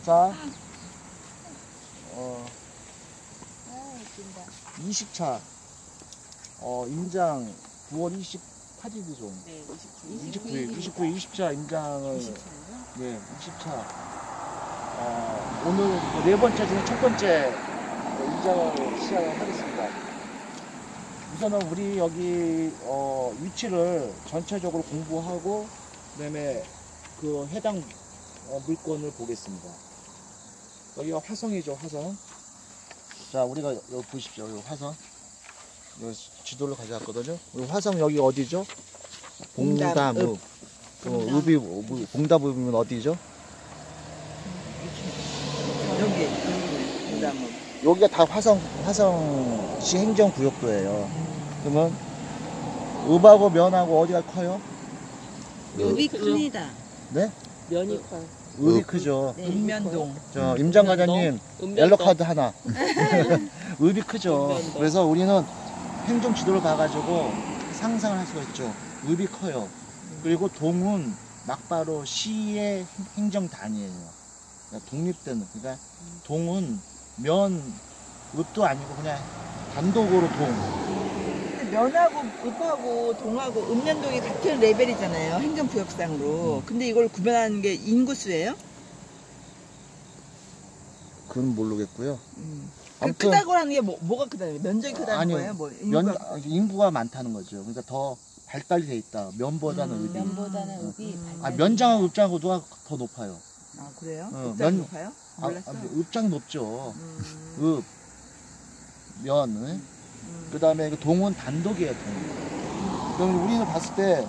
자, 아, 웃긴다. 20차, 임장 9월 28일이죠. 네, 29일, 20차 임장을, 20차예요? 네, 20차. 오늘 네 번째 중에 첫 번째 임장을 시작을 하겠습니다. 우선은 우리 여기, 위치를 전체적으로 공부하고, 그 다음에 그 해당 물건을 보겠습니다. 여기가 화성이죠, 화성. 자, 우리가 여기 보십시오, 여기 화성. 여기 지도를 가져왔거든요. 여기 화성 여기 어디죠? 봉담읍. 읍이, 봉담읍이면 어디죠? 여기 봉담읍. 여기가 다 화성시 행정구역도예요. 그러면 읍하고 면하고 어디가 커요? 읍이 큽니다. 네? 면이 커요. 읍이 크죠. 네, 읍면동. 저 임장과장님 옐로카드 하나. 읍이 크죠. 읍면동. 그래서 우리는 행정 지도를 봐가지고 상상을 할 수가 있죠. 읍이 커요. 그리고 동은 막바로 시의 행정단이에요. 그러니까 독립된, 그러니까 동은 면, 읍도 아니고 그냥 단독으로 동. 면하고 읍하고 동하고 읍면동이 같은 레벨이잖아요. 행정구역상으로. 근데 이걸 구별하는 게 인구수예요? 그건 모르겠고요. 그 아무튼 크다고 하는 게 뭐가 크다는 거예요? 면적이 크다는 아니요. 거예요? 뭐 인구가 인구가 많다는 거죠. 그러니까 더 발달이 돼 있다. 면보다는 읍이. 면보다는 읍이 면장하고 읍장하고 누가 더 높아요? 아 그래요? 면- 읍장 높아요? 몰랐어. 읍장 높죠. 음. 읍, 면, 그 다음에 동은 단독이에요, 동. 그럼 우리는 봤을 때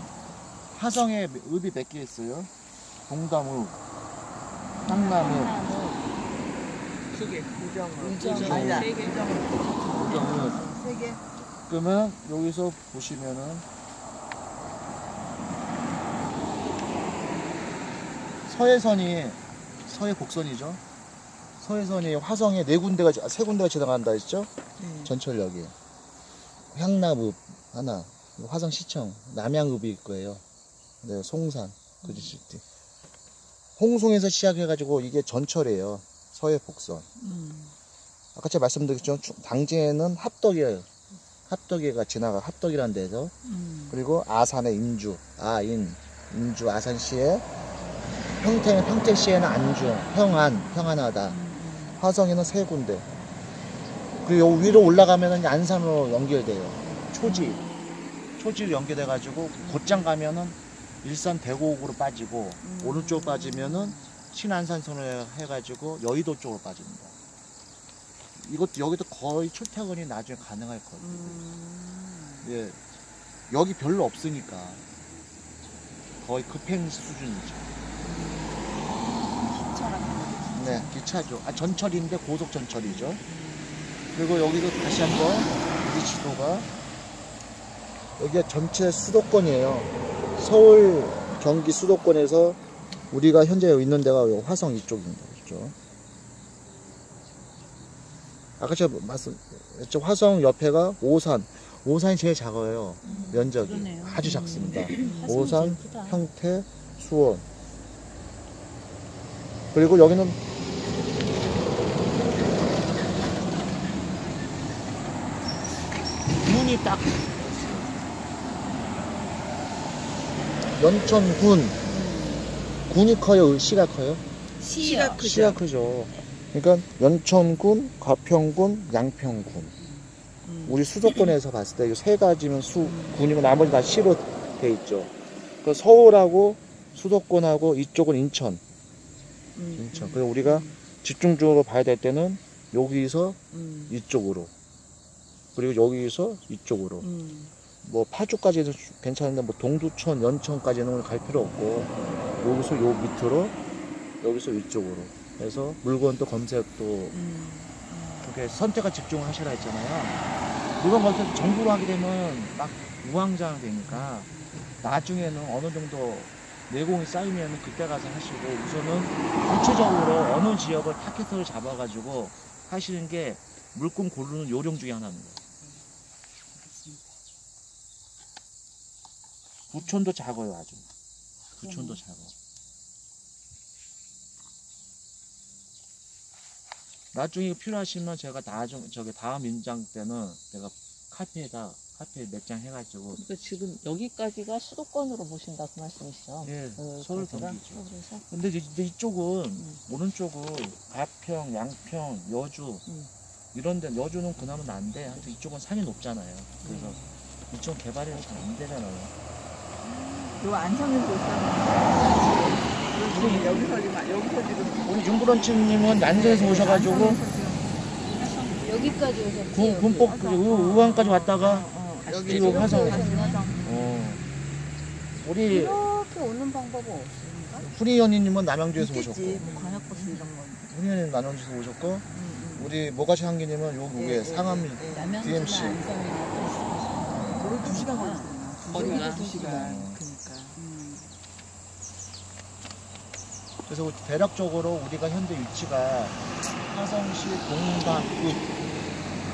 화성에 읍이 몇 개 있어요? 봉담읍, 향남읍, 두 개. 우정읍. 우정읍. 아니다. 세 개. 우정읍. 세 개. 그러면 여기서 보시면은 서해선이 서해 곡선이죠. 서해선이 화성에 세 군데가 지나간다 했죠. 네. 전철역이 향남읍 하나, 화성시청, 남양읍이 있고요. 네, 송산, 그지시티. 홍송에서 시작해가지고 이게 전철이에요. 서해 복선. 아까 제가 말씀드렸죠. 당진에는 합덕이에요. 합덕이가 지나가 합덕이라는 데서. 그리고 아산의 인주, 인주 아산시에 평택시에는 안중, 평안하다. 화성에는 세 군데. 그리고 위로 올라가면은 안산으로 연결돼요. 초지로 연결돼가지고 곧장 가면은 일산 대곡으로 빠지고 오른쪽 빠지면은 신안산선으로 해가지고 여의도 쪽으로 빠집니다. 여기도 거의 출퇴근이 나중에 가능할 거예요. 예, 여기 별로 없으니까 거의 급행 수준이죠. 네, 기차죠. 전철인데 고속 전철이죠. 그리고 여기도 다시 한번 우리 지도가 여기가 전체 수도권이에요. 서울, 경기 수도권에서 우리가 현재 있는 데가 화성 이쪽입니다. 그렇죠? 아까 제가 말씀했죠. 화성 옆에가 오산이 제일 작아요. 면적이 그러네요. 아주 작습니다. 화성이 오산, 제일 크다. 평택, 수원. 그리고 여기는 군이 딱 군이 커요? 시가 커요? 시가 크죠. 시가 크죠. 그러니까 연천군, 가평군, 양평군. 우리 수도권에서 봤을 때 이 세 가지면 군이고 나머지 다 시로 돼 있죠. 그 서울하고 수도권하고 이쪽은 인천. 그래서 우리가 집중적으로 봐야 될 때는 여기서 이쪽으로, 그리고 여기서 이쪽으로. 뭐 파주까지는 괜찮은데 뭐 동두천, 연천까지는 갈 필요 없고 여기서 요 밑으로, 여기서 이쪽으로 해서 물건도 검색도 그렇게 선택과 집중을 하시라 했잖아요. 물건 검색 정부로 하게 되면 막 우왕좌왕 되니까 나중에는 어느 정도 내공이 쌓이면 그때 가서 하시고, 우선은 구체적으로 어느 지역을 타겟으로 잡아가지고 하시는 게 물건 고르는 요령 중에 하나입니다. 부촌도 작아요, 아주. 부촌도 작아. 나중에 필요하시면 제가 다음 인장 때는 내가 카페에 몇 장 해가지고. 그러니까 지금 여기까지가 수도권으로 보신다 그 말씀이시죠? 예, 그 서울 거기가? 경기죠. 서울에서? 근데 이쪽은 오른쪽은 가평, 양평, 여주 이런데 여주는 그나마 난데 하여튼 이쪽은 산이 높잖아요. 그래서 이쪽 개발이 잘 안 되잖아요. 요 안성에서 못 사는 여기서 지금 우리 윤브런치님은 난세에서 오셔가지고 안성에서 지금 여기까지 오셨지? 군폭 의왕까지 왔다가 여기 지금 화성. 화성. 우리 이렇게 오는 방법은 없습니까? 후리연희님은 남양주에서 있겠지. 오셨고, 뭐 광역버스 이런 거. 후리연희님 남양주에서 오셨고, 우리 모가시 한기님은 요게 상암 남양주나 DMC. 안성이나 도로 2시간 걸리잖아. 거리가 2시간. 어. 그러니까. 그래서 대략적으로 우리가 현재 위치가 화성시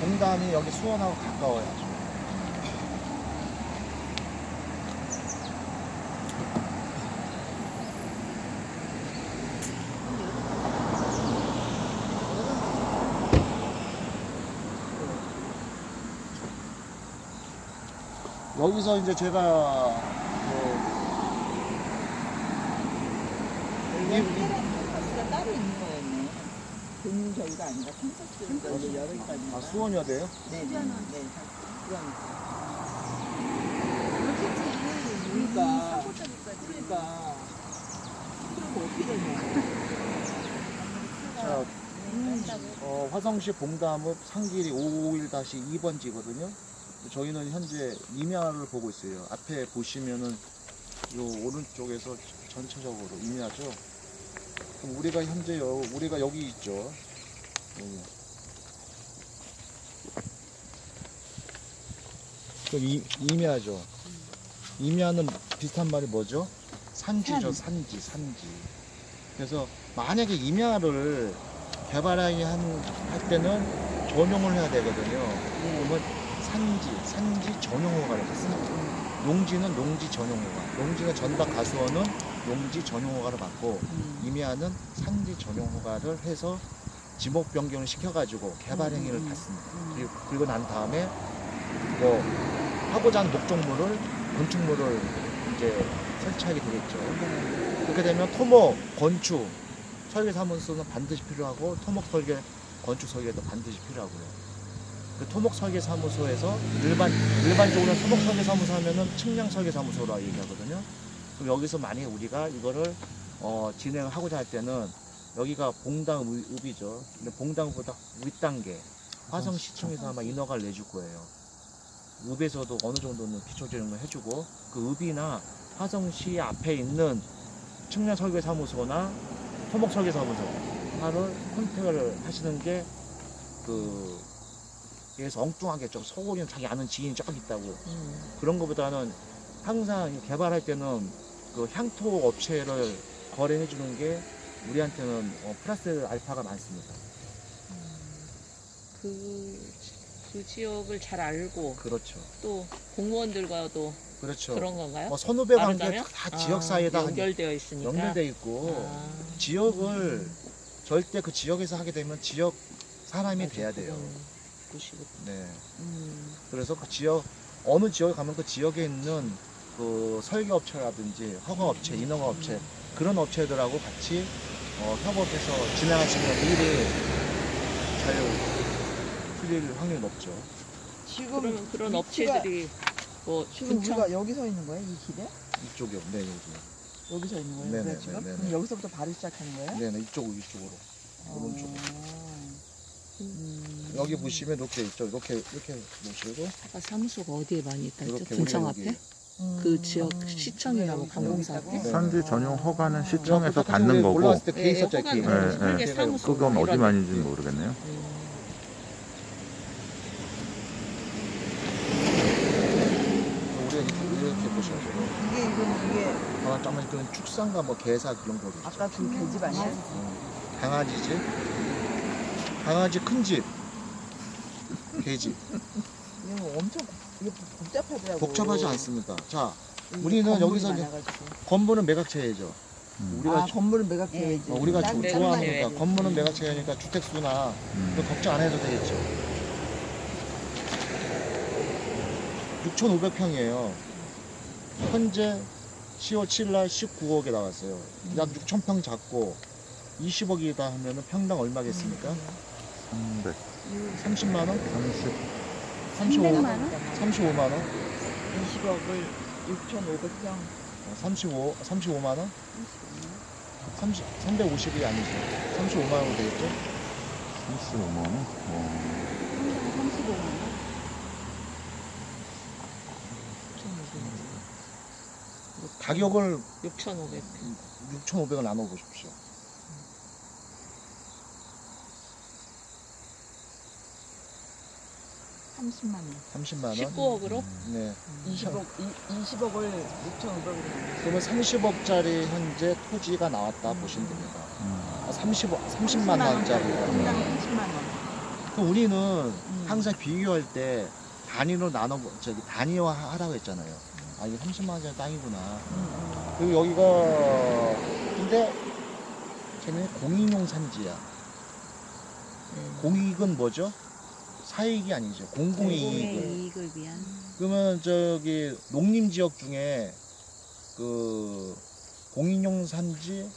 동담이 여기 수원하고 가까워요. 아주. 여기서 이제 제가 캠퍼스가 따로 있는 거였네. 본 저기가 아니라 캠퍼스가 여러 개까지. 수원여대요? 네. 그러니까. 그럼 어떻게 되냐. 자, 화성시 봉담읍 상길이 551-2번지거든요. 저희는 현재 임야를 보고 있어요. 앞에 보시면은 요 오른쪽에서 전체적으로 임야죠. 그럼 우리가 현재 우리가 여기 있죠. 여기. 여기 임야죠. 임야는 비슷한 말이 뭐죠? 산지죠. 산지. 그래서 만약에 임야를 개발하게 할 때는 전용을 해야 되거든요. 그러면 산지 전용허가를 받습니다. 농지는 농지 전용허가, 농지가 전박 가수원은 농지 전용허가를 받고 임야는 산지 전용허가를 해서 지목 변경을 시켜가지고 개발 행위를 받습니다. 그리고 난 다음에 뭐 하고자 하는 목적물을 건축물을 이제 설치하게 되겠죠. 그렇게 되면 토목, 건축, 설계사무소는 반드시 필요하고 토목 설계, 건축 설계도 반드시 필요하고요. 그 토목설계사무소에서 일반적으로 토목설계사무소 하면은 측량설계사무소라 얘기하거든요. 그럼 여기서 만약에 우리가 이거를 진행을 하고자 할 때는 여기가 봉담읍이죠. 근데 봉담읍보다 윗단계 화성시청에서 아마 인허가를 내줄 거예요. 읍에서도 어느 정도는 기초조정을 해주고 그 읍이나 화성시 앞에 있는 측량설계사무소나 토목설계사무소를 컨택을 하시는 게 그래서 엉뚱하게 좀 서울이는 자기 아는 지인이 쫙 있다고 그런 것보다는 항상 개발할 때는 그 향토 업체를 거래해 주는 게 우리한테는 플러스 알파가 많습니다. 그 지역을 잘 알고 그렇죠. 또 공무원들과도 그렇죠. 그런 건가요? 선후배 관계 말하자면? 다 지역 사이에다 연결되어 있으니까 연결돼 있고 지역을 절대 그 지역에서 하게 되면 지역 사람이 돼야 돼요. 네. 그래서 그 지역 어느 지역에 가면 그 지역에 있는 그 설계업체라든지 허가업체, 인허가업체 그런 업체들하고 같이 협업해서 진행하시면 일이 잘 풀릴 확률이 높죠. 지금 그런 위치가- 업체들이 뭐 지금 분청 우리가 여기 서 있는 거예요? 이 길에? 이쪽이요. 네, 여기. 여기 서 있는 거예요? 네네, 우리가 지금? 네네. 그럼 여기서부터 바로 시작하는 거예요? 네, 이쪽으로. 오른쪽으로. 음. 여기 보시면 이렇게 있죠. 이렇게 보시고 아까 사무소가 어디에 많이 있다 했죠? 이렇게 분청 우리가 앞에? 여기. 그 지역 시청이나 뭐 관공서 앞에? 네. 산지 전용 허가는 시청에서 아까 받는 거고 올라왔을 때 개 있었죠, 개. 네, 설계 네. 사무소 그건 이런 어디만인지는 모르겠네요. 우리가 이렇게 보셔야죠. 이게 하나 짜면 그런 축산과 뭐 개사 그런 거죠. 아까 그 계집 아니야? 강아지집, 강아지 큰 집, 개집. 이거 엄청 이게 복잡하더라고. 복잡하지 않습니다. 자, 이게 우리는 건물이 여기서 이제 많아가지고. 건물은 매각체이죠. 우리가 건물은 매각 계획이지. 우리가 딴 좋아하니까 계획. 건물은 매각 체계니까 주택수나 이거 걱정 안 해도 되겠죠. 6,500평이에요. 현재 10월 7일 19억에 나왔어요. 약 6,000평 잡고 20억이다 하면은 평당 얼마겠습니까? 300, 30만 원? 30, 35만 원? 35만 원? 20억을 6,500평. 35만 원? 350이 아니죠. 35만 원 되겠죠? 35만 원? 가격을 6,500. 6,500을 나눠 보십시오. 음. 30만 원. 30만 원? 19억으로? 네. 20억을 6,500으로. 그러면 30억짜리 현재 토지가 나왔다 보시면 됩니다. 30만 원짜리. 평당 30만 원. 그럼 우리는 항상 비교할 때 단위로 단위화 하라고 했잖아요. 아, 이게 30만 원짜리 땅이구나. 그리고 여기가, 근데 쟤는 공인용 산지야. 공익은 뭐죠? 사익이 아니죠. 공공의 이익을. 이익을 위한 그러면 저기 농림지역 중에 그 공인용 산지,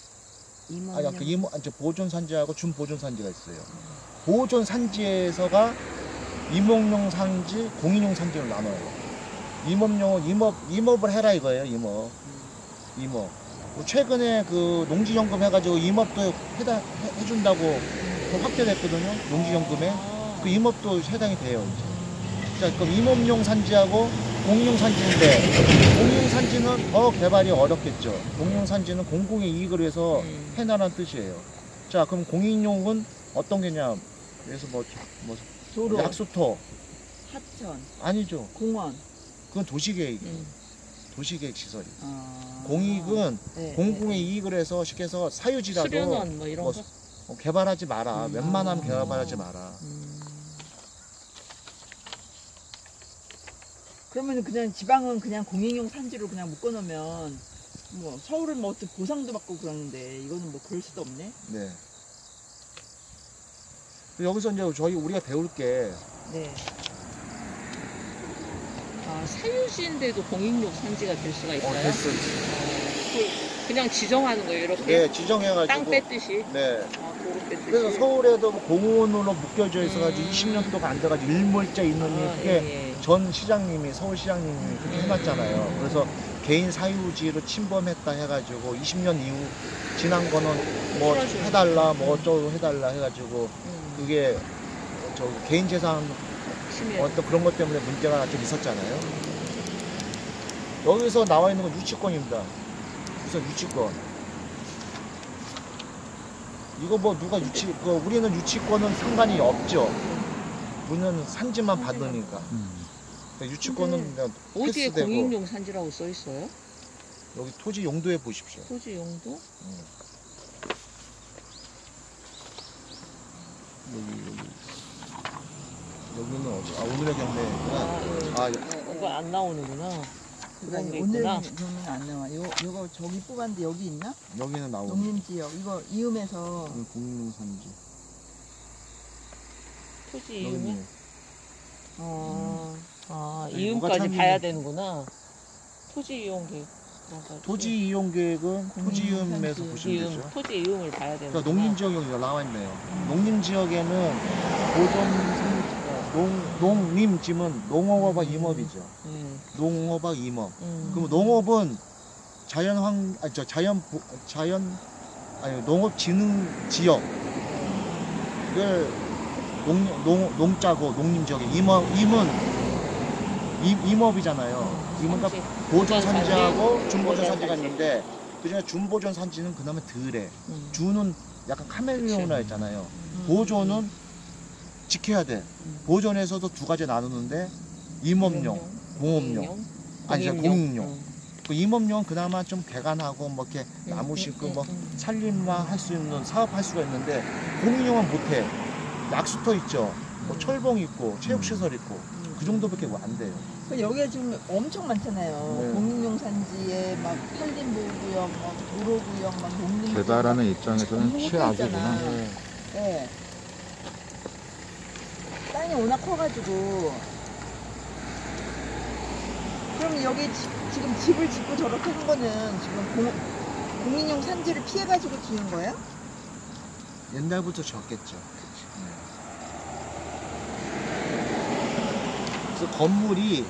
임원용 보존 산지하고 준보존 산지가 있어요. 보존 산지에서가 임업용 산지, 공인용 산지로 나눠요. 임업용은 임업을 해라 이거예요. 임업. 최근에 그 농지연금 해가지고 임업도 해준다고 확대됐거든요. 농지연금에. 그 임업도 해당이 돼요. 이제. 자, 그럼 임업용 산지하고 공인용 산지인데, 공인용 산지는 더 개발이 어렵겠죠. 공인용 산지는 공공의 이익을 위해서 해나라는 뜻이에요. 자, 그럼 공인용은 어떤 게냐? 그래서 도로, 약수터. 하천, 아니죠. 공원. 그건 도시계획이에요. 도시계획 시설이. 아. 공익은 네, 공공의 이익을 해서 시켜서 사유지라도 수련원 뭐 이런 뭐 거? 개발하지 마라. 웬만하면 개발하지 마라. 그러면 그냥 지방은 그냥 공인용 산지로 그냥 묶어놓으면 뭐 서울은 뭐 어떻게 보상도 받고 그러는데 이거는 뭐 그럴 수도 없네. 네. 여기서 이제 우리가 배울 게 네. 아, 사유지인데도 공인용 산지가 될 수가 있어요? 됐어요. 그냥 지정하는 거예요, 이렇게? 네, 지정해가지고. 땅 뺐듯이? 네. 아, 도로 뺐듯이? 그래서 서울에도 뭐 공원으로 묶여져 있어가지고 20년 동안 안 돼가지고 일몰자 있는 그게 예. 전 시장님이 서울시장님이 그렇게 해놨잖아요. 그래서 개인 사유지로 침범했다 해가지고 20년 이후 지난 거는 뭐 풀어주는 해달라 뭐 어쩌고 해달라 해가지고 그게 저 개인 재산 심해. 어떤 그런 것 때문에 문제가 좀 있었잖아요. 여기서 나와 있는 건 유치권입니다. 우선 유치권. 이거 뭐 누가 우리는 유치권은 상관이 없죠. 우리는 산지만 받으니까. 유치권은 그냥 어디에 패스되고. 공인용 산지라고 써 있어요? 여기 토지 용도에 보십시오. 토지 용도? 여기는 어디? 아, 오늘의 경매구나. 아, 아, 이거 안 나오는구나. 그런 게 오늘 있구나. 그러면 안 나와. 요거 저기 뽑았는데 여기 있나? 여기는 나오네. 농림지역 이거 이음에서 공인용 산지. 토지 여기 이음이? 있네. 아, 아니, 이음까지 뭐가 봐야 참이네. 되는구나. 토지 이용 계획. 토지 이용 계획은 토지 이음에서 산지. 보시면 이음, 되죠. 토지 이음을 봐야 되는 그러니까 농림지역이 여기 나와 있네요. 농림지역에는 농림지면 농업과 임업이죠. 농업과 임업. 그럼 농업은 농업진흥지역을 농자고 농림지역에 임업이잖아요. 임은 다 보존 산지하고 준보존 산지가 있는데 그중에 준보존 산지는 그나마 덜해. 주는 약간 카멜레온이라 했잖아요. 보존은 지켜야 돼. 보존에서도 두 가지 나누는데 임업용, 공업용. 아니 공익용. 그 임업용은 그나마 좀 개간하고 뭐 이렇게 나무 심고 뭐 산림화 할 수 있는 사업할 수가 있는데 공익용은 못해. 약수터 있죠. 뭐 철봉 있고 체육시설 있고 그 정도밖에 안 돼요. 여기가 지금 엄청 많잖아요. 네. 공인용 산지에 막 산림보호구역, 막 도로구역, 막 농林개발하는 입장에서는 전부 최악이구나. 있잖아. 네. 땅이 워낙 커가지고. 그럼 여기 지금 집을 짓고 저렇게 한 거는 지금 공인용 산지를 피해가지고 지은 거예요? 옛날부터 졌겠죠. 그래서 건물이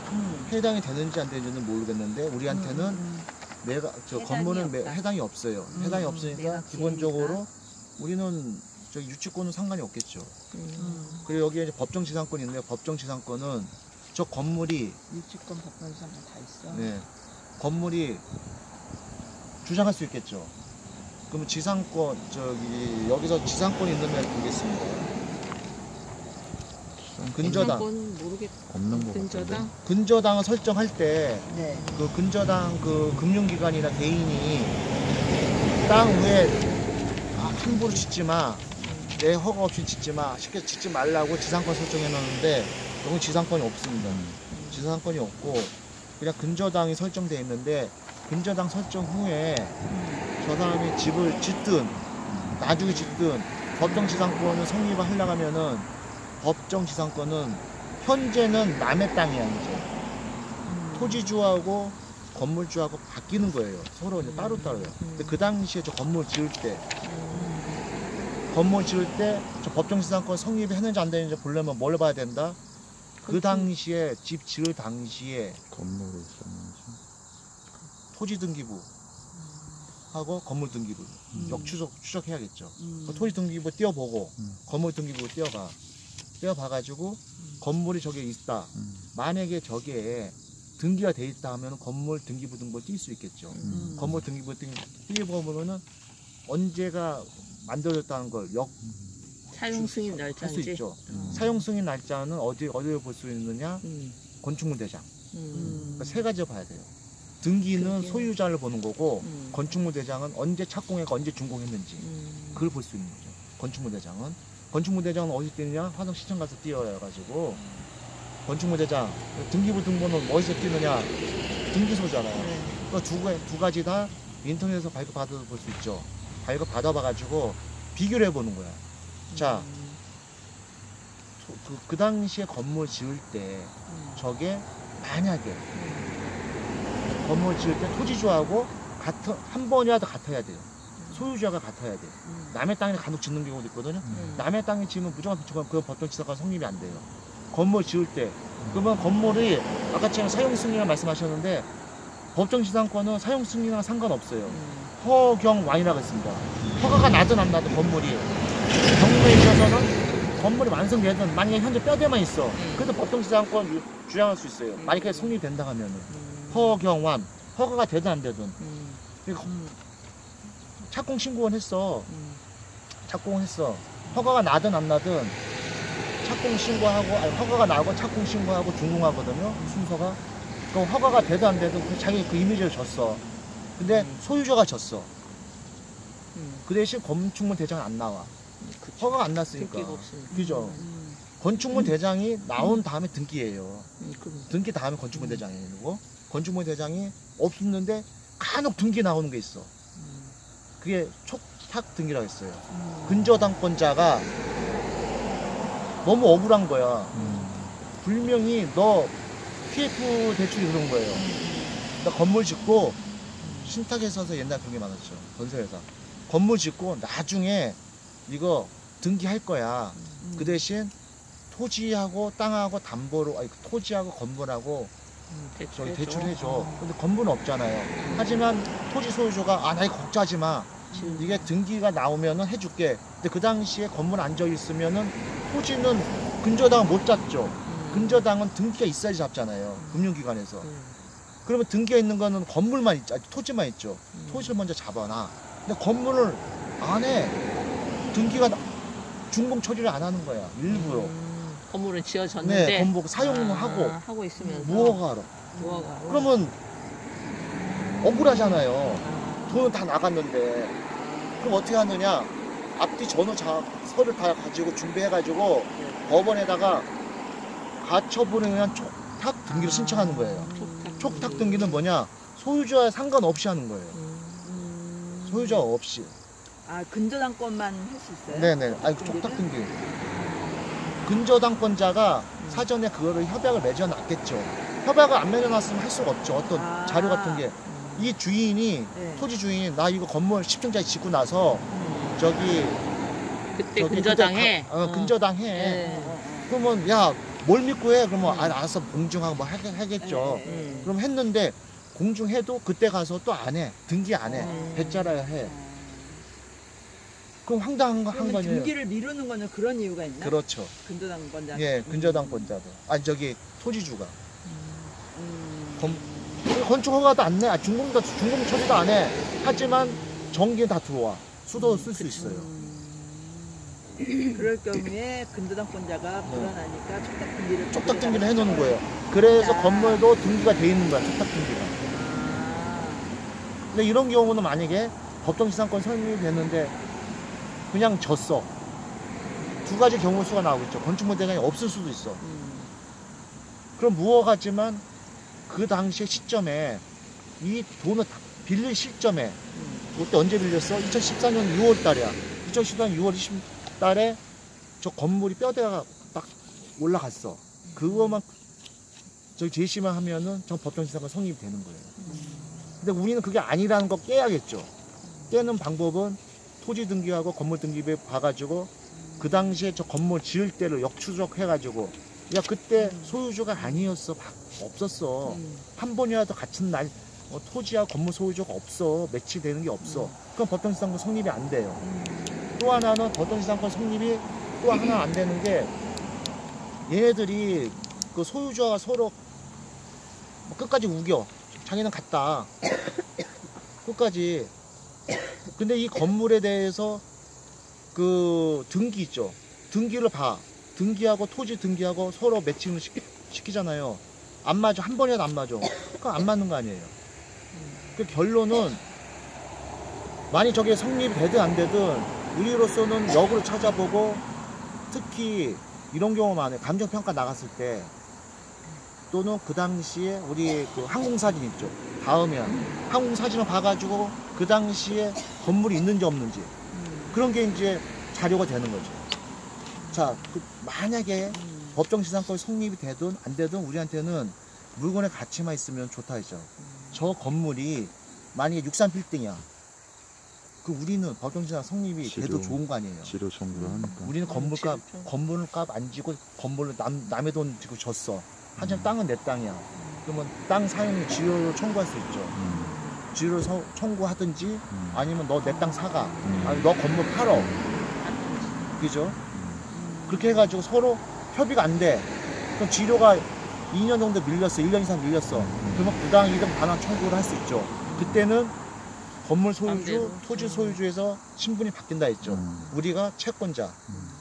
해당이 되는지 안 되는지는 모르겠는데 우리한테는 내가 저 건물은 해당이 없어요. 해당이 없으니까 기본적으로 우리는 저 유치권은 상관이 없겠죠. 그리고 여기에 이제 법정지상권이 있는데 법정지상권은 저 건물이 유치권, 법정지상권 다 있어. 네, 건물이 주장할 수 있겠죠. 그러면 지상권 여기서 지상권이 있는 면 보겠습니다. 근저당. 모르겠. 없는 거 같은데. 근저당. 근저당을 설정할 때 네. 그 근저당 그 금융기관이나 개인이 땅 위에 함부로 짓지 마, 내 허가 없이 짓지 마, 쉽게 짓지 말라고 지상권 설정해 놓는데 여기 지상권이 없습니다. 지상권이 없고 그냥 근저당이 설정되어 있는데 근저당 설정 후에 저 사람이 집을 짓든 나중에 짓든 법정지상권을 성립을 하려고 하면은 법정지상권은 현재는 남의 땅이야 이제 토지주하고 건물주하고 바뀌는 거예요. 서로 이제 따로따로요. 근데 그 당시에 저 건물 지을 때 저 법정지상권 성립이 했는지 안 되는지 보려면 뭘 봐야 된다? 그 당시에 집 지을 당시에 건물이 있었는지. 토지 등기부 하고 건물 등기부 추적해야겠죠. 그 토지 등기부 띄워보고 건물 등기부 띄워봐가지고 건물이 저기에 있다. 만약에 저기에 등기가 돼 있다 하면 건물 등기부 등본 띄울 수 있겠죠. 건물 등기부 띄워보면은 언제가 만들어졌다는 걸 사용 승인 할 수 날짜인지. 있죠. 사용 승인 날짜는 어디에 볼 수 있느냐? 건축물 대장. 그러니까 세 가지 봐야 돼요. 등기는 그게... 소유자를 보는 거고 건축물 대장은 언제 착공했고 언제 준공했는지 그걸 볼 수 있는 거죠. 건축물 대장은 어디 띄느냐? 화성시청 가서 띄어야 가지고 건축물 대장 등기부 등본은 어디서 띄느냐? 등기소잖아요. 그러니까 두 가지 다 인터넷에서 발급 받아서 볼 수 있죠. 발급 받아봐가지고 비교를 해보는 거야. 자, 그 당시에 건물 지을 때 저게 만약에 건물 지을 때 토지주하고 한 번이라도 같아야 돼요. 소유주가 같아야 돼요. 남의 땅에 간혹 짓는 경우도 있거든요. 남의 땅에 지으면 무조건 그 법정지상권 성립이 안 돼요. 건물 지을 때 그러면 건물이 아까 제가 사용 승인을 말씀하셨는데 법정지상권은 사용 승인이랑 상관없어요. 허경완이라고 했습니다. 허가가 나든 안 나든 건물이 경우에 있어서는 건물이 완성되든 만약에 현재 뼈대만 있어 그래도 법정지상권 주장할 수 있어요. 만약에 성립된다 하면은 허경완 허가가 되든 안 되든 착공 신고는 했어. 착공은 했어. 허가가 나든 안 나든 착공 신고하고 허가가 나고 착공 신고하고 준공하거든요. 순서가. 그럼 허가가 되든 안 되든 자기 그 이미지를 줬어. 근데 소유자가 졌어. 그 대신 건축물 대장은 안 나와. 허가가 안 났으니까. 그죠? 건축물 대장이 나온 다음에 등기예요. 등기 다음에 건축물 대장이고 건축물 대장이 없었는데 간혹 등기 나오는 게 있어. 그게 촉탁 등기라고 했어요. 근저당권자가 너무 억울한 거야. 분명히 너 PF 대출이 그런 거예요. 나 건물 짓고 신탁회사에서 옛날 그런 게 많았죠. 건설회사. 건물 짓고 나중에 이거 등기할 거야. 그 대신 토지하고 땅하고 담보로 토지하고 건물하고 저기 대출해줘. 근데 건물은 없잖아요. 하지만 토지 소유주가 나 이거 걱정하지 마. 이게 등기가 나오면은 해줄게. 근데 그 당시에 건물 안 져 있으면은 토지는 근저당은 못 잡죠. 근저당은 등기가 있어야지 잡잖아요. 금융기관에서. 그러면 등기가 있는 거는 건물만 있죠. 토지만 있죠. 토지를 먼저 잡아놔. 근데 건물을 안 해. 등기가 준공 처리를 안 하는 거야. 일부러. 건물은 지어졌는데. 네, 건물 사용하고. 하고 있으면서. 무허가 하러. 그러면 억울하잖아요. 돈은 다 나갔는데. 그럼 어떻게 하느냐? 앞뒤 전후 서류 다 가지고 준비해가지고 법원에다가 가처분을 그냥 촉탁 등기를 신청하는 거예요. 촉탁. 촉탁 등기는 뭐냐? 소유자와 상관없이 하는 거예요. 소유자 없이. 아, 근저당권만 할 수 있어요? 네네. 아니, 등기를? 촉탁 등기. 근저당권자가 사전에 그거를 협약을 맺어놨겠죠. 협약을 안 맺어놨으면 할 수가 없죠. 어떤 아. 자료 같은 게. 이 주인이, 네. 토지 주인이, 나 이거 건물 10층짜리 짓고 나서, 저기, 그때 저기 근저당해. 근저당해. 네. 그러면, 야, 뭘 믿고 해? 그러면, 알아서 공증하고 뭐 하겠죠. 네. 그럼 했는데, 공증해도 그때 가서 또 안 해. 등기 안 해. 배짜라야 해. 그럼 황당한 거 한 그러면 거예요. 등기를 미루는 거는 그런 이유가 있나? 그렇죠. 근저당권자. 예, 근저당권자도. 아니, 저기, 토지주가. 음. 건축 허가도 안 내. 중공 처리도 안 해. 하지만 전기는 다 들어와. 수도 쓸 수 있어요. 그럴 경우에 근저당권자가 불안하니까 촉탁 등기를 촉탁 등기를 해놓는 거예요. 그래서 아. 건물도 등기가 돼 있는 거야. 촉탁 등기가. 아. 근데 이런 경우는 만약에 법정지상권 설립이 됐는데 그냥 졌어. 두 가지 경우 수가 나오겠죠. 건축물 대장이 없을 수도 있어. 그럼 무허가지만 그 당시의 시점에 이 돈을 다 빌릴 시점에 그때 언제 빌렸어? 2014년 6월 달이야. 2014년 6월 20일 달에 저 건물이 뼈대가 딱 올라갔어. 그거만 저기 제시만 하면은 저 법정지상권 성립이 되는 거예요. 근데 우리는 그게 아니라는 거 깨야겠죠. 깨는 방법은 토지 등기하고 건물 등기부에 봐가지고 그 당시에 저 건물 지을 때를 역추적해가지고 야 그때 소유주가 아니었어. 없었어. 한 번이라도 같은 날 토지와 건물 소유주가 없어. 매치되는 게 없어. 그럼 법정지상권 성립이 안 돼요. 또 하나는 법정지상권 성립이 또 하나 안 되는 게 얘네들이 그 소유주와 서로 끝까지 우겨. 자기는 갔다. 끝까지. 근데 이 건물에 대해서 그 등기 있죠. 등기를 봐. 등기하고 토지 등기하고 서로 매칭을 시키잖아요. 안 맞아. 한 번이라도 안 맞아. 그럼 안 맞는 거 아니에요. 그 결론은 만약 저게 성립이 되든 안 되든 우리로서는 역으로 찾아보고 특히 이런 경우만 해. 감정평가 나갔을 때 또는 그 당시에 우리 그 항공사진 있죠. 닿으면 항공사진을 봐가지고 그 당시에 건물이 있는지 없는지 그런 게 이제 자료가 되는 거죠. 자, 만약에 법정지상권이 성립이 되든 안 되든 우리한테는 물건의 가치만 있으면 좋다 했죠. 저 건물이 만약에 63빌딩이야. 그 우리는 법정지상 성립이 돼도 좋은 거 아니에요. 지료 청구를 하니까. 우리는 건물값 안 지고 건물로 남의 돈 지고 줬어. 하지만 땅은 내 땅이야. 그러면 땅 사용 지료를 청구할 수 있죠. 지료를 청구하든지 아니면 너 내 땅 사가. 아니 너 건물 팔어. 그죠? 그렇게 해가지고 서로 협의가 안 돼. 그럼 지료가 2년 정도 밀렸어. 1년 이상 밀렸어. 그러면 부당 이득 반환 청구를 할 수 있죠. 그때는 건물 소유주, 토지 소유주에서 신분이 바뀐다 했죠. 우리가 채권자,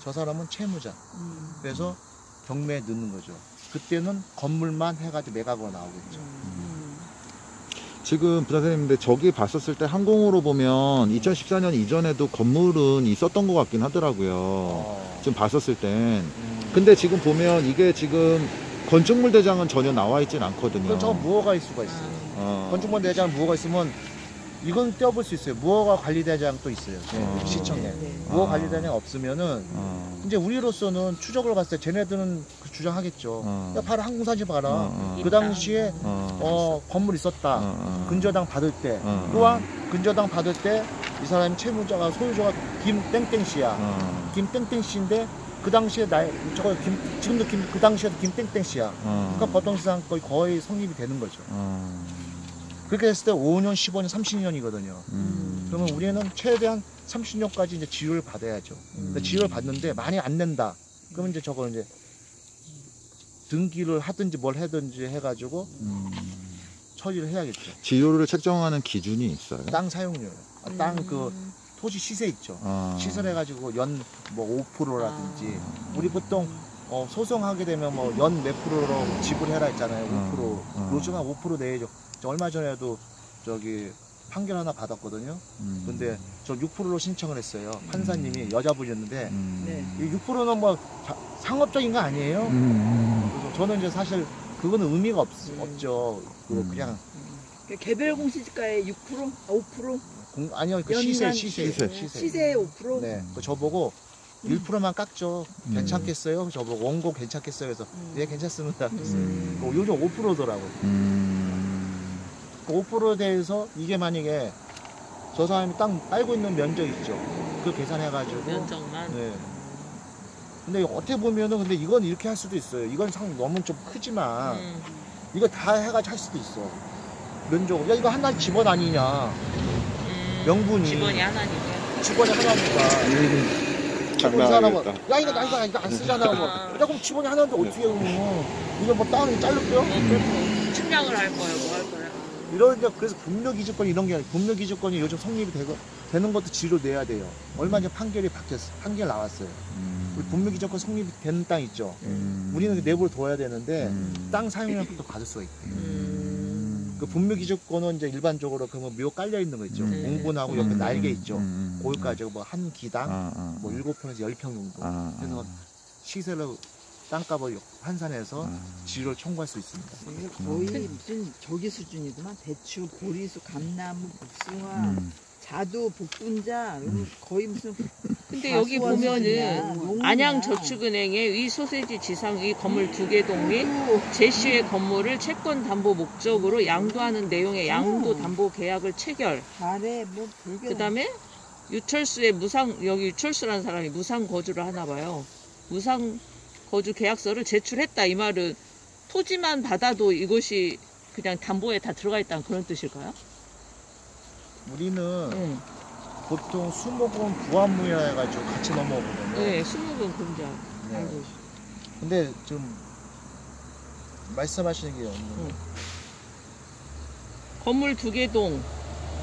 저 사람은 채무자. 그래서 경매에 넣는 거죠. 그때는 건물만 해가지고 매각으로 나오겠죠. 지금 부장선생님인데 저기 봤었을 때 항공으로 보면 2014년 이전에도 건물은 있었던 것 같긴 하더라고요. 지금 봤었을 땐. 근데 지금 보면 이게 지금 건축물 대장은 전혀 나와 있진 않거든요. 그럼 저 무허가일 수가 있어요. 건축물 대장 무허가 있으면 이건 떼어볼 수 있어요. 무허가 관리대장 또 있어요. 시청에. 무허가 관리대장 없으면은 이제 우리로서는 추적을 봤을 때 쟤네들은 그 주장하겠죠. 야, 바로 항공사진 봐라. 그 당시에 건물 있었다. 근저당 받을 때. 또한 근저당 받을 때 이 사람이 채무자가 소유자가 김땡땡 씨야. 김땡땡 씨인데 그 당시에 지금도 그 당시에도 김땡땡 씨야. 그러니까 법정지상권이 거의 성립이 되는 거죠. 그렇게 했을 때 5년, 15년, 30년이거든요. 그러면 우리는 최대한 30년까지 이제 지료를 받아야죠. 지료를 받는데 많이 안 낸다. 그러면 이제 저걸 이제 등기를 하든지 뭘 하든지 해가지고 처리를 해야겠죠. 지료를 책정하는 기준이 있어요? 땅 사용료요. 땅 그 토지 시세 있죠. 시세를 해가지고 연 뭐 5%라든지 우리 보통 소송하게 되면 뭐 연 몇 프로로 지불해라 했잖아요. 5%. 요즘 한 5% 내죠. 얼마 전에도 저기 판결 하나 받았거든요. 근데 저 6%로 신청을 했어요. 판사님이 여자분이었는데 이 6%는 뭐 상업적인 거 아니에요. 그래서 저는 이제 사실 그거는 의미가 없죠. 그냥 개별 공시지가의 6%? 5%? 아니요, 그 연간 시세. 시세의 5%? 네, 그 저보고 1%만 깎죠. 괜찮겠어요? 저보고 원고 괜찮겠어요? 그래서 예, 괜찮습니다. 그랬어요. 요즘 5%더라고요. 그 5%에 대해서 이게 만약에 저 사람이 땅 깔고 있는 면적 있죠. 그걸 계산해가지고. 면적만. 네. 근데 어떻게 보면은 근데 이건 이렇게 할 수도 있어요. 이건 너무 좀 크지만 이거 다 해가지고 할 수도 있어. 면적. 야, 이거 하나의 집원 아니냐. 명분이. 직원이 하나니까. 직원이 하나니까. 장난 아니겠다. 야, 이거 안 쓰잖아. 뭐. 야, 그럼 직원이 하나인데 어떻게 해요, 그러면. 이거 뭐 땅이 잘렸대요? 그렇고 측량을 할 거예요, 뭐 할 거예요. 그래서 분묘기준권 이런 게 아니라 분묘기준권이 요즘 성립이 되는 것도 지로 내야 돼요. 얼마 전에 판결 나왔어요. 우리 분묘기준권 성립이 되는 땅 있죠. 우리는 내부를 둬야 되는데 땅 사용량부터 받을 수가 있대요. 그 분묘기준권은 이제 일반적으로 그러면 묘 깔려 있는 거 있죠. 옹분하고 옆에 날개 있죠. 거기까지 뭐 한 기당 뭐 7평에서 10평 정도. 그래서 시세를 땅값을 환산해서 지료를 청구할 수 있습니다. 이게 거의 무슨 저기 수준이구만. 배추, 보리수, 감나무, 복숭아, 자두, 복분자, 거의 무슨. 근데 여기 보면은 안양저축은행의 이 소세지 지상 이 건물 2개 동 및 제시의 건물을 채권 담보 목적으로 양도하는 내용의 양도 담보 계약을 체결. 잘해, 뭐 별게. 그다음에 유철수의 여기 유철수라는 사람이 무상 거주를 하나 봐요. 무상 거주 계약서를 제출했다. 이 말은 토지만 받아도 이것이 그냥 담보에 다 들어가 있다는 그런 뜻일까요? 우리는 보통 수목은 부합무효 해가지고 같이 넘어오거든요. 네, 수목은 금자. 네. 알고 있어요. 근데 좀 말씀하시는 게 없는 건물 2개 동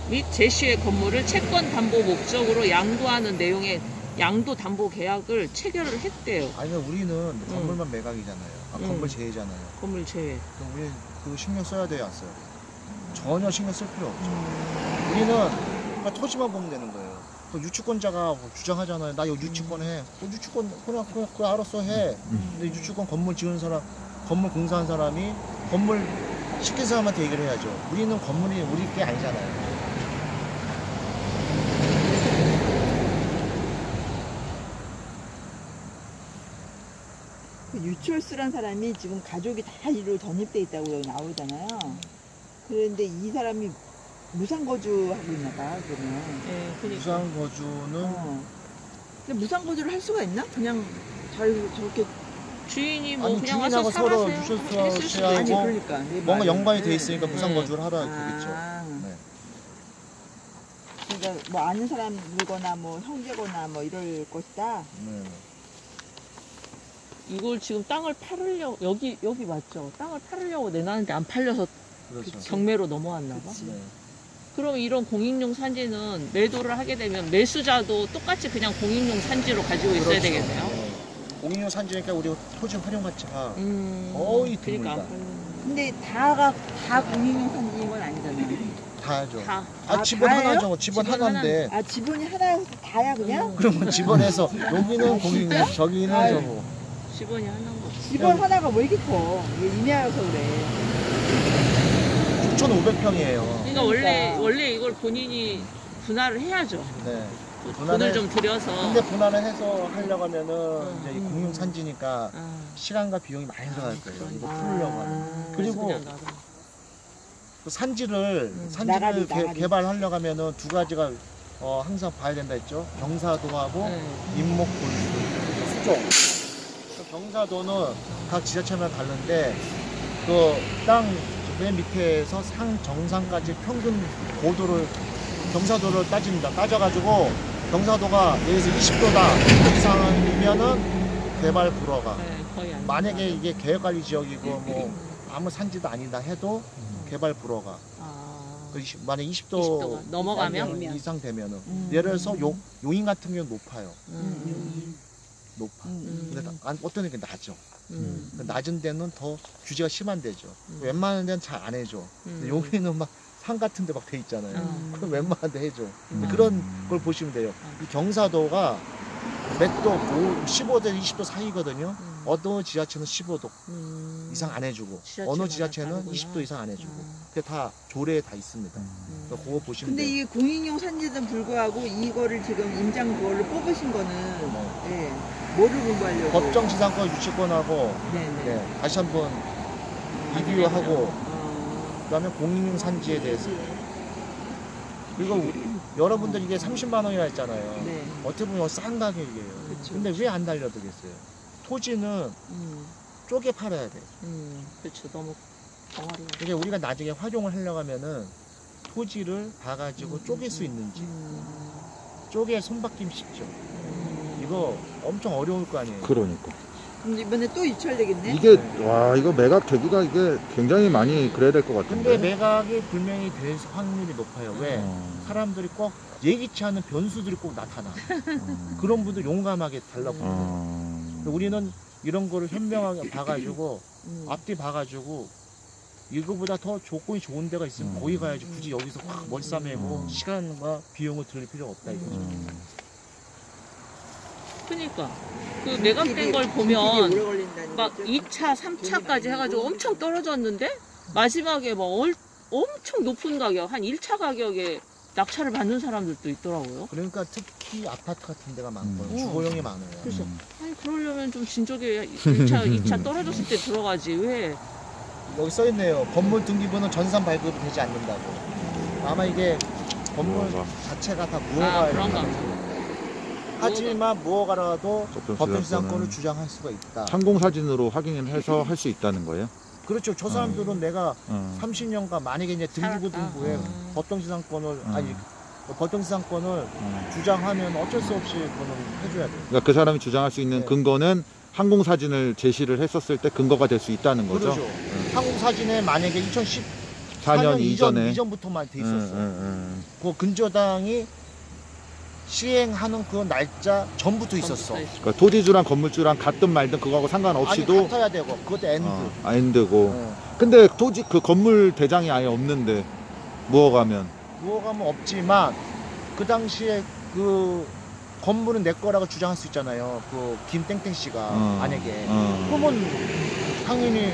및 제시의 건물을 채권 담보 목적으로 양도하는 내용의 양도 담보 계약을 체결을 했대요. 아니면 우리는 건물만 매각이잖아요. 건물 제외잖아요. 건물 제외. 그럼 우리 그거 신경 써야 돼요, 안 써요? 전혀 신경 쓸 필요 없죠. 우리는 그냥 토지만 보면 되는 거예요. 그 유치권자가 뭐 주장하잖아요. 나 여기 유치권 해. 유치권 그냥 알아서 해. 근데 유치권 건물 지은 사람, 건물 공사한 사람이 건물 시킨 사람한테 얘기를 해야죠. 우리는 건물이 우리 게 아니잖아요. 유철수란 사람이 지금 가족이 다 이리로 전입돼 있다고 여기 나오잖아요. 그런데 이 사람이 무상거주하고 있나 봐, 그러면. 네, 그러니까. 무상거주는 근데 무상거주를 할 수가 있나? 그냥 저렇게. 주인이 뭐 아니, 그냥 와서 주인하고 서로 살아세요. 유철수하고 했을 수도 씨하고 아니, 있고. 그러니까. 내 뭔가 말은. 연관이 네. 돼 있으니까 무상거주를 하라 아. 그겠죠. 네. 그러니까 뭐 아는 사람이거나 뭐 형제거나 뭐 이럴 것이다. 네. 이걸 지금 땅을 팔으려고 여기 맞죠? 땅을 팔으려고 내놨는데 안 팔려서 그렇죠. 경매로 넘어왔나 봐. 그치. 네. 그럼 이런 공익용 산지는 매도를 하게 되면 매수자도 똑같이 그냥 공익용 산지로 가지고 있어야 그렇죠. 되겠네요. 네. 공인용 산지니까 우리 토지 활용 가치가 그러니까 거의 드물다. 안 팔리는. 근데 다 공인용 산지인 건 아니잖아요. 다죠. 다. 집은 다예요? 하나죠. 집은 집은 하나인데. 아, 지분이 하나여서 다야 그냥? 그러면 집원에서 여기는 공인용, 저기는 아유. 저거. 지분이 하나인 거지. 지분 하나가 왜 이렇게 커? 이게 임야여서 그래. 6,500평이에요. 그러니까 원래 이걸 본인이 분할을 해야죠. 네. 돈을 좀 들여서. 근데 분할을 해서 하려고 하면은 이제 이 공용 산지니까 아, 시간과 비용이 많이 들어갈 거예요. 이거 풀려고 하면. 그래서 그리고 그냥 놔둬. 그 산지를 나가리. 개발하려고 하면은 두 가지가 항상 봐야 된다 했죠. 경사도하고 네. 인목 골수, 수종. 그 경사도는 각 지자체마다 다른데 그 땅 맨 밑에서 상 정상까지 평균 고도를 경사도를 따집니다. 따져가지고 경사도가 예를 들어서 20도다 이상이면은 개발 불허가. 네, 거의 안 만약에 나가요. 이게 계획관리 지역이고 뭐 아무 산지도 아니다 해도 개발 불허가. 아, 만약 20도 20도가 넘어가면? 이상 되면은 예를 들어서 용인 같은 경우는 높아요. 높아. 근데 어떤 데는 낮죠. 낮은 데는 더 규제가 심한 데죠. 웬만한 데는 잘 안 해줘. 근데 용인은 막 산 같은 데 막 돼 있잖아요. 그럼 웬만한 데 해줘. 근데 그런 걸 보시면 돼요. 이 경사도가 몇 도, 15도, 20도 사이거든요. 어느 지자체는 15도 음. 이상 안 해주고 지자체마다 어느 지자체는 다르구나. 20도 이상 안 해주고 아. 그게 다 조례에 다 있습니다. 그래서 그거 보시면 근데 돼요. 이게 공익용 산지에도 불구하고 이거를 지금 임장 그거를 뽑으신 거는 예, 뭐를 공부하려고? 법정지상권 유치권하고 네네. 네, 다시 한번 리뷰하고 그다음에 공익용 산지에 대해서 그리고 여러분들 이게 30만 원이라 했잖아요. 네. 어떻게 보면 싼 가격이에요. 그쵸. 근데 왜 안 달려드겠어요? 토지는 쪼개 팔아야 돼. 그렇죠. 너무 덩어리가. 이게 우리가 나중에 활용을 하려고 하면은 토지를 봐가지고 쪼갤 수 있는지 쪼개 손바뀜 쉽죠. 이거 엄청 어려울 거 아니에요. 그러니까. 근데 이번에 또 유찰되겠네? 이게 와 이거 매각 되기가 이게 굉장히 많이 그래야 될 것 같은데. 근데 매각이 분명히 될 확률이 높아요. 왜? 사람들이 꼭 예기치 않은 변수들이 꼭 나타나. 그런 분들 용감하게 달라고. 근데 우리는 이런 거를 현명하게 봐가지고 앞뒤 봐가지고 이거보다 더 조건이 좋은 데가 있으면 거기 가야지. 굳이 여기서 확 멀싸매고 시간과 비용을 들일 필요가 없다 이거죠. 그러니까 그 매각된 걸 오래 보면 걸린다는 막 거죠? 2차, 3차까지 해가지고 엄청 떨어졌는데 마지막에 막 엄청 높은 가격, 한 1차 가격에 낙찰을 받는 사람들도 있더라고요. 그러니까 특히 아파트 같은 데가 많고요. 음. 주거용이 많아요. 그래서 아니 그러려면 좀 진작에 1차, 2차 떨어졌을 때 들어가지 왜? 여기 써있네요. 건물 등기부는 전산 발급이 되지 않는다고. 아마 이게 건물 무허가. 자체가 다 아 무허가. 그런가 보다. 하지만 무허가라도 법정 법정지상권을 지상권은 주장할 수가 있다. 항공사진으로 확인을 해서 할 수 있다는 거예요? 그렇죠. 저 사람들은 내가 어. 30년간 만약에 이제 등기부 살았다. 등부에 법정지상권을 아니 법정지상권을 주장하면 어쩔 수 없이 그거는 해줘야 돼요. 그러니까 그 사람이 주장할 수 있는 네. 근거는 항공사진을 제시를 했었을 때 근거가 될 수 있다는 거죠? 그렇죠. 항공사진에 만약에 2014년 4년 이전에. 이전부터만 돼 있었어. 응. 그 근저당이 시행하는 그 날짜 전부터 있었어. 그러니까 토지주랑 건물주랑 같든 말든 그거하고 상관없이도 아니 같아야 되고 그것도 엔드. 엔드고. 어. 근데 토지 그 건물 대장이 아예 없는데 무허가면 무허가는 없지만 그 당시에 그 건물은 내 거라고 주장할 수 있잖아요. 그 김땡땡 씨가 만약에 그러면 당연히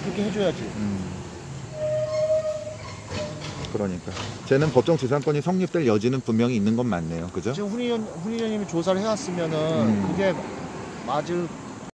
그렇게 해줘야지. 그러니까 쟤는 법정지상권이 성립될 여지는 분명히 있는 건 맞네요. 그죠? 지금 훈이님이 조사를 해왔으면은 그게 맞을